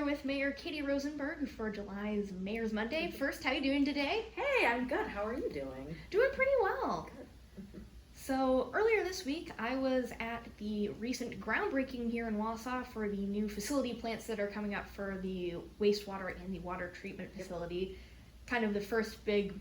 here with Mayor Katie Rosenberg for July's Mayor's Monday. First, how are you doing today? Hey, I'm good. How are you doing? Doing pretty well. Good. So earlier this week, I was at the recent groundbreaking here in Wausau for the new facility plants that are coming up for the wastewater and the water treatment facility. Kind of the first big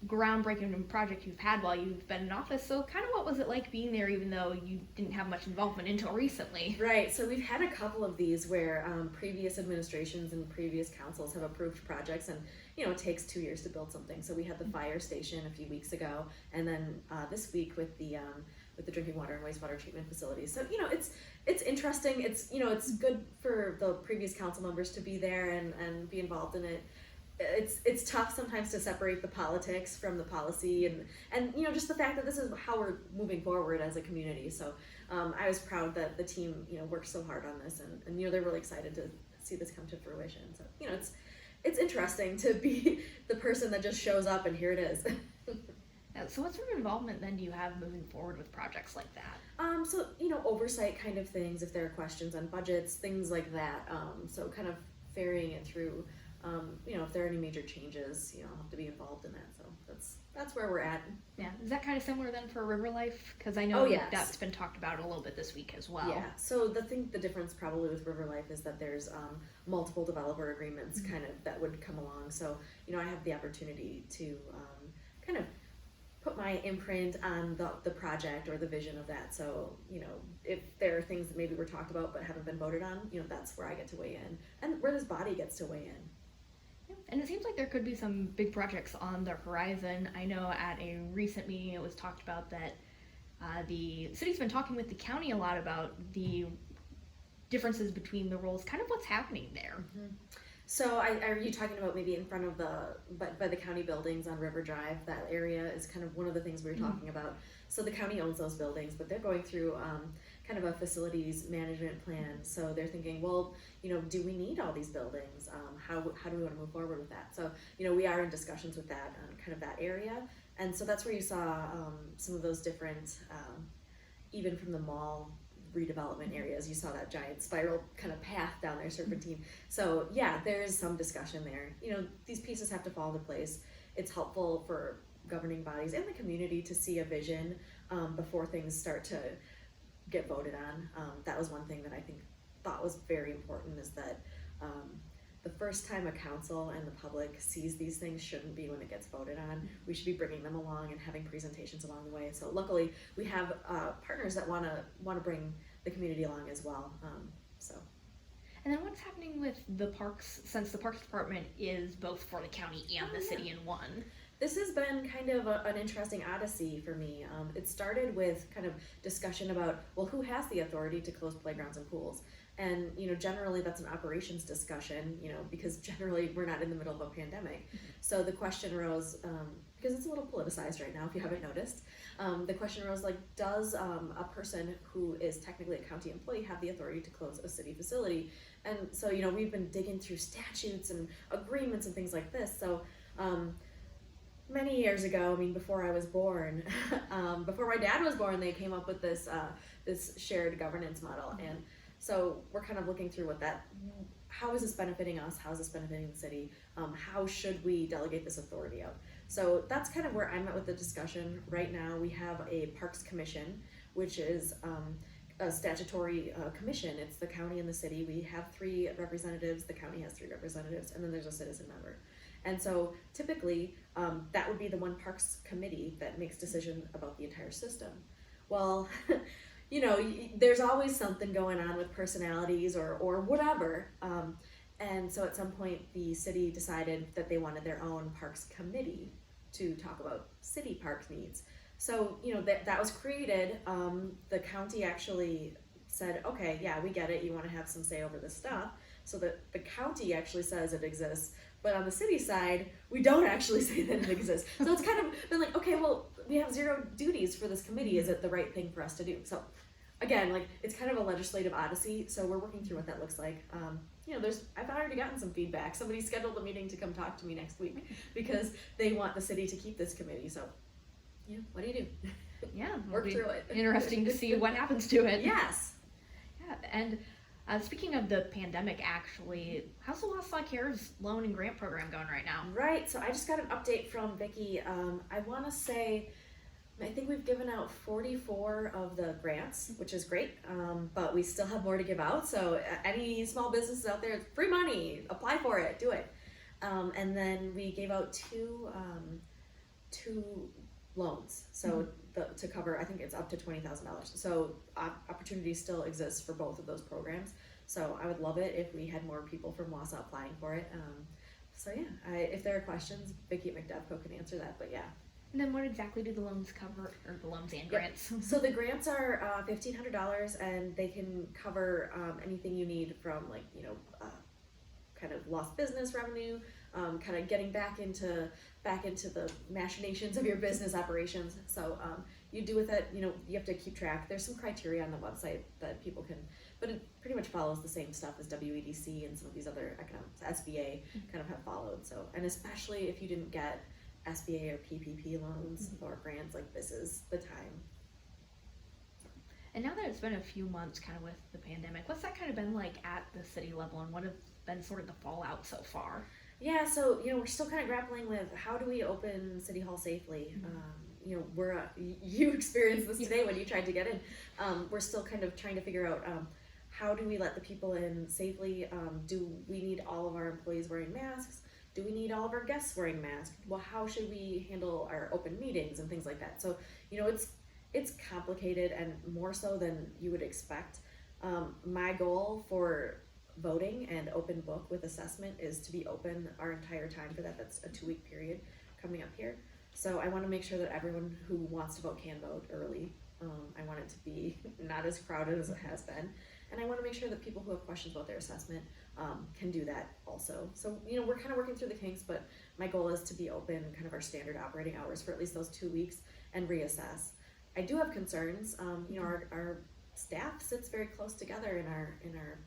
groundbreaking project you've had while you've been in office. So kind of what was it like being there, even though you didn't have much involvement until recently? Right, so we've had a couple of these where previous administrations and previous councils have approved projects, and it takes 2 years to build something. So we had the fire station a few weeks ago, and then this week with the drinking water and wastewater treatment facilities. So it's interesting. It's good for the previous council members to be there and be involved in it. It's tough sometimes to separate the politics from the policy and just the fact that this is how we're moving forward as a community. So I was proud that the team worked so hard on this, and they're really excited to see this come to fruition. So it's interesting to be the person that just shows up and here it is. So what sort of involvement then do you have moving forward with projects like that? So oversight kind of things, if there are questions on budgets, things like that. So kind of ferrying it through. If there are any major changes, I'll have to be involved in that. So that's where we're at. Yeah, is that kind of similar then for River Life? Because I know that's been talked about a little bit this week as well. Yeah. So the difference probably with River Life is that there's multiple developer agreements kind of that would come along. So I have the opportunity to kind of put my imprint on the project or the vision of that. So if there are things that maybe were talked about but haven't been voted on, that's where I get to weigh in, and where this body gets to weigh in. And it seems like there could be some big projects on the horizon. I know at a recent meeting it was talked about that the city's been talking with the county a lot about the differences between the roles, kind of what's happening there. Mm-hmm. So are you talking about maybe in front of by the county buildings on River Drive? That area is kind of one of the things we were talking about. So the county owns those buildings, but they're going through kind of a facilities management plan. So they're thinking, well, do we need all these buildings? How do we want to move forward with that? So we are in discussions with that kind of that area, and so that's where you saw some of those different, even from the mall redevelopment areas, you saw that giant spiral kind of path down there, serpentine. So yeah, there is some discussion there. These pieces have to fall into place. It's helpful for governing bodies and the community to see a vision before things start to get voted on. That was one thing that I thought was very important, is that the first time a council and the public sees these things shouldn't be when it gets voted on. We should be bringing them along and having presentations along the way. So luckily we have partners that want to bring the community along as well. And then what's happening with the parks, since the Parks Department is both for the county and the city in one? This has been kind of an interesting odyssey for me. It started with kind of discussion about, well, who has the authority to close playgrounds and pools? And generally that's an operations discussion, because generally we're not in the middle of a pandemic. So the question arose, because it's a little politicized right now, if you haven't noticed, the question arose, like, does a person who is technically a county employee have the authority to close a city facility? And so we've been digging through statutes and agreements and things like this. So many years ago, before I was born, before my dad was born, they came up with this shared governance model. And so we're kind of looking through how is this benefiting us? How is this benefiting the city? How should we delegate this authority out? So that's kind of where I'm at with the discussion. Right now we have a Parks Commission, which is a statutory commission. It's the county and the city. We have 3 representatives, the county has 3 representatives, and then there's a citizen member. And so typically that would be the one Parks Committee that makes decision about the entire system. Well, there's always something going on with personalities or whatever. And so at some point the city decided that they wanted their own Parks Committee to talk about city park needs. So, that was created. The county actually said, okay, yeah, we get it. You want to have some say over this stuff. So that the county actually says it exists. But on the city side, we don't actually say that it exists. So it's kind of been like, okay, well, we have 0 duties for this committee. Is it the right thing for us to do? So again, it's kind of a legislative odyssey. So we're working through what that looks like. I've already gotten some feedback. Somebody scheduled a meeting to come talk to me next week because they want the city to keep this committee. So what do you do? Yeah, work through it. Interesting to see what happens to it. Yes. Yeah, and Speaking of the pandemic, actually, how's the Wausau Cares loan and grant program going right now? Right, so I just got an update from Vicki. I want to say, I think we've given out 44 of the grants, which is great, but we still have more to give out. So any small businesses out there, it's free money, apply for it, do it. And then we gave out two loans, so to cover, I think it's up to $20,000. So opportunity still exists for both of those programs. So I would love it if we had more people from Wausau applying for it. So yeah, if there are questions, Vicki at McDevco can answer that. But yeah. And then what exactly do the loans cover, or the loans and grants? So the grants are $1,500, and they can cover anything you need from kind of lost business revenue, kind of getting back into the machinations of your business operations. So you do with it, you have to keep track. There's some criteria on the website that people can, but it pretty much follows the same stuff as WEDC and some of these other economics, SBA kind of have followed. So, and especially if you didn't get SBA or PPP loans or grants, like this is the time. And now that it's been a few months kind of with the pandemic, what's that kind of been like at the city level, and what have been sort of the fallout so far? Yeah, so we're still kind of grappling with how do we open City Hall safely. You experienced this today when you tried to get in. We're still kind of trying to figure out how do we let the people in safely. Do we need all of our employees wearing masks? Do we need all of our guests wearing masks? Well, how should we handle our open meetings and things like that? So it's complicated, and more so than you would expect. My goal for voting and open book with assessment is to be open our entire time for that. That's a 2-week period coming up here. So I want to make sure that everyone who wants to vote can vote early. I want it to be not as crowded as it has been. And I want to make sure that people who have questions about their assessment can do that also. So, we're kind of working through the kinks, but my goal is to be open kind of our standard operating hours for at least those 2 weeks and reassess. I do have concerns. Our staff sits very close together in our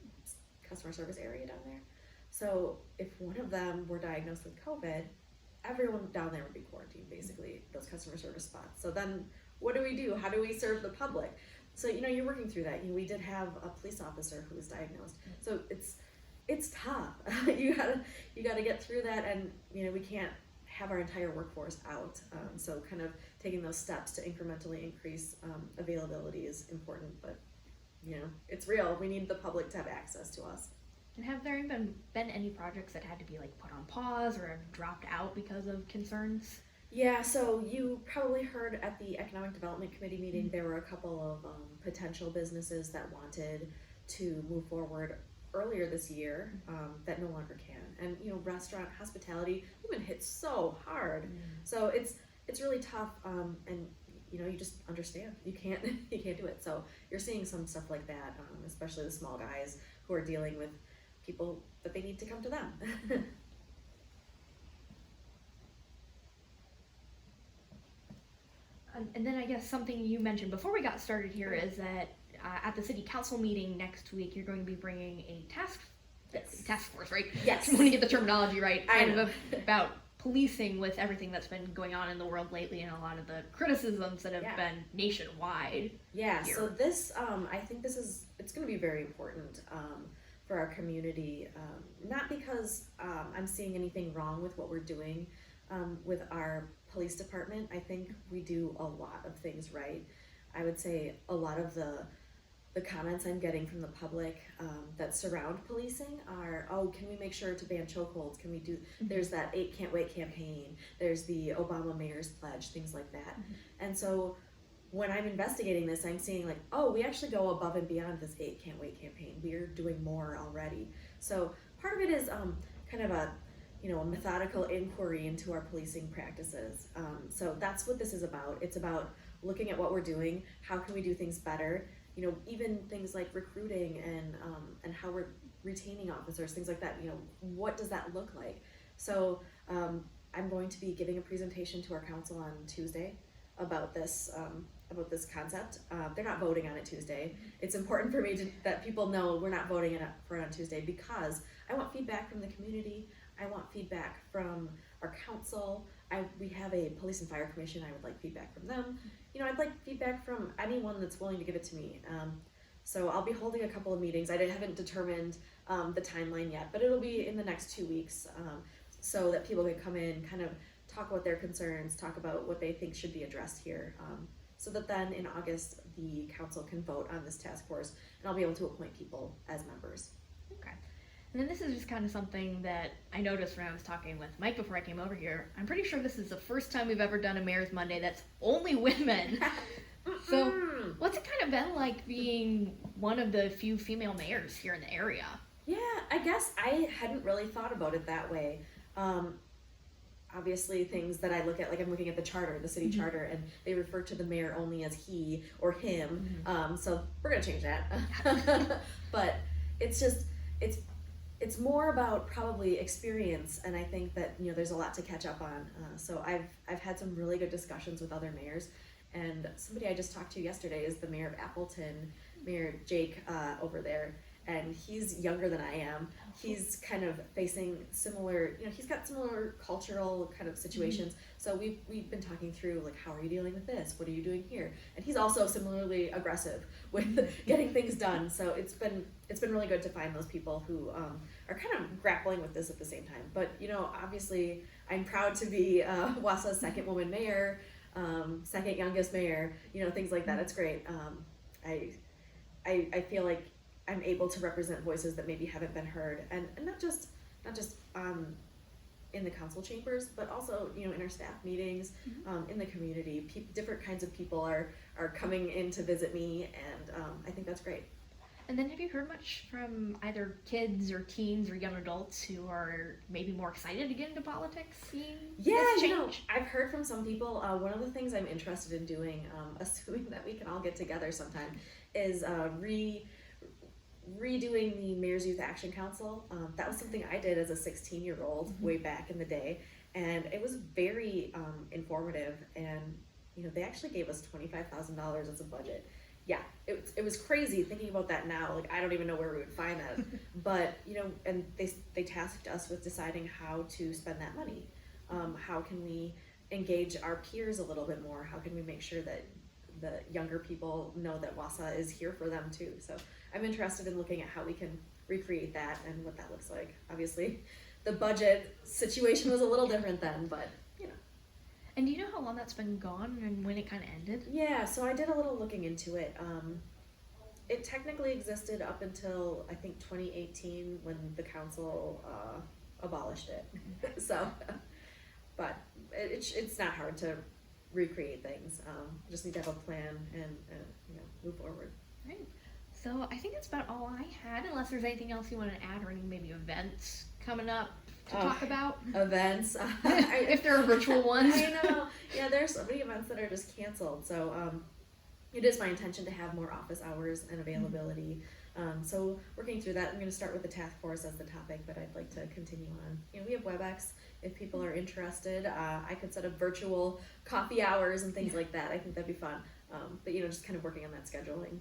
customer service area down there. So if one of them were diagnosed with COVID, everyone down there would be quarantined, basically, those customer service spots. So then what do we do? How do we serve the public? So, you're working through that. We did have a police officer who was diagnosed. So it's tough. you gotta get through that, and we can't have our entire workforce out. So kind of taking those steps to incrementally increase availability is important, but it's real. We need the public to have access to us. And have there been any projects that had to be like put on pause or have dropped out because of concerns? Yeah, so you probably heard at the Economic Development Committee meeting, there were a couple of potential businesses that wanted to move forward earlier this year that no longer can. And restaurant, hospitality, we've been hit so hard. So it's really tough, and you just understand you can't do it. So you're seeing some stuff like that, especially the small guys who are dealing with people that they need to come to them. And then I guess something you mentioned before we got started here is that at the city council meeting next week, you're going to be bringing a task force, right? Yes. I want to get the terminology right. Kind of about policing with everything that's been going on in the world lately and a lot of the criticisms that have been nationwide. Yeah, here. so this, I think it's going to be very important for our community, not because I'm seeing anything wrong with what we're doing with our police department. I think we do a lot of things right. I would say a lot of the comments I'm getting from the public that surround policing are, can we make sure to ban chokeholds? Can we do, there's that 8 Can't Wait campaign, there's the Obama Mayor's Pledge, things like that. And so when I'm investigating this, I'm seeing like, we actually go above and beyond this 8 Can't Wait campaign. We're doing more already. So part of it is kind of a methodical inquiry into our policing practices. So that's what this is about. It's about looking at what we're doing, how can we do things better, even things like recruiting and how we're retaining officers, things like that. What does that look like? So I'm going to be giving a presentation to our council on Tuesday about this concept. They're not voting on it Tuesday. It's important for me that people know we're not voting for it on Tuesday, because I want feedback from the community. I want feedback from our council. We have a police and fire commission. I would like feedback from them. I'd like feedback from anyone that's willing to give it to me. So I'll be holding a couple of meetings. I haven't determined the timeline yet, but it'll be in the next 2 weeks, so that people can come in, kind of talk about their concerns, talk about what they think should be addressed here, so that then in August the council can vote on this task force, and I'll be able to appoint people as members. Okay. And then this is just kind of something that I noticed when I was talking with Mike before I came over here. I'm pretty sure this is the first time we've ever done a Mayor's Monday that's only women. So what's it kind of been like being one of the few female mayors here in the area? Yeah, I guess I hadn't really thought about it that way. Obviously, things that I look at, like I'm looking at the charter, the city charter, and they refer to the mayor only as he or him. So we're gonna change that. But it's just, it's more about probably experience, and I think that there's a lot to catch up on. So I've had some really good discussions with other mayors, and somebody I just talked to yesterday is the mayor of Appleton, Mayor Jake over there, and he's younger than I am. He's kind of facing similar, he's got similar cultural kind of situations. So we've been talking through, like, how are you dealing with this? What are you doing here? And he's also similarly aggressive with getting things done. So it's been really good to find those people who are kind of grappling with this at the same time. But obviously I'm proud to be Wausau's second woman mayor, second youngest mayor, things like that. It's great. I feel like I'm able to represent voices that maybe haven't been heard, and not just in the council chambers, but also in our staff meetings, in the community. Different kinds of people are coming in to visit me, and I think that's great. And then have you heard much from either kids or teens or young adults who are maybe more excited to get into politics, seeing this change? I've heard from some people. One of the things I'm interested in doing, assuming that we can all get together sometime, is redoing the Mayor's Youth Action Council. That was something I did as a 16-year-old way back in the day, and it was very informative, and they actually gave us $25,000 as a budget. Yeah, it was crazy thinking about that now. Like, I don't even know where we would find that. But and they tasked us with deciding how to spend that money. How can we engage our peers a little bit more? How can we make sure that the younger people know that Wausau is here for them too? So I'm interested in looking at how we can recreate that and what that looks like. Obviously, the budget situation was a little different then, but And do you know how long that's been gone and when it kind of ended? Yeah, so I did a little looking into it. It technically existed up until I think 2018 when the council abolished it. So, but it's not hard to recreate things. Just need to have a plan and move forward. Right. So I think that's about all I had, unless there's anything else you want to add, or any maybe events coming up to talk about. Events. If there are virtual ones. I know. Yeah, there's so many events that are just canceled. So it is my intention to have more office hours and availability. So working through that, I'm going to start with the task force as the topic, but I'd like to continue on. We have WebEx if people are interested. I could set up virtual coffee hours and things like that. I think that'd be fun. But just kind of working on that scheduling.